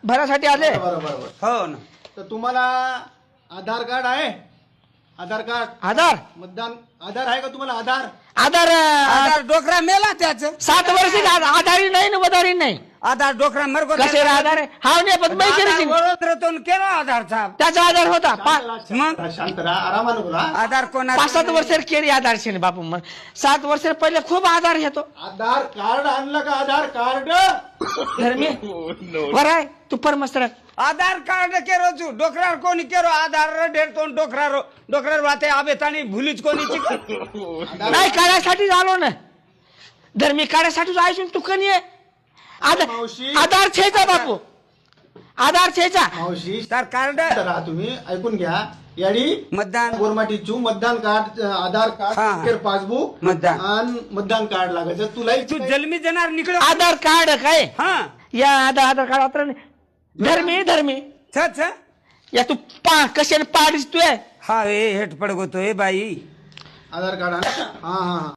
भरासाठी आले. बरोबर. हो ना. तर तुम्हाला आधार कार्ड आहे? आधार कार्ड, आधार मतदान आधार आहे का तुम्हाला? आधार आधार आधार डोकरा मेला त्याच. 7 वर्ष आधारी नाही ना वधारी नाही. आधार डोकरा मरगो कसे आधार आहे हा नाही पण बैठकीची केला आधारचा. त्याचा आधार होता मग? शांत राहा, आरामानं बोला. आधार कोणा 5-7 वर्ष केली आधार शे बापू. मग 7 वर्ष पहिले खूप आधार घेतो. आधार कार्ड आणलं का? आधार कार्ड धर्मी वर आहे तू परमस्तर आधार कार्ड केरो छू डोकरार कोणी केरो आधार ढेर तो डोकरार वाते आबे ताणी भुलीच कोणी नाही काढायसाठी आलो ना. धर्मी काढायसाठी आयसून तू कणी आहे. मावशी. आधार छेचा बापू आधार छेचा मावशी तर कार्ड राहा, तुम्ही ऐकून घ्या. याडी मतदान गोरमाटीचू मतदान कार्ड, आधार हा. कार्ड, पासबुक मतदान. आणि मतदान कार्ड लागायचं. तुला तू जन्मी जाणार निकळ. आधार कार्ड काय हा या आधार कार्ड आता धर्मी छ या तू कशाने पाडीस तू आहे. हा हे हेट पडगोतो हे बाई. आधार कार्ड आण. हा हा हा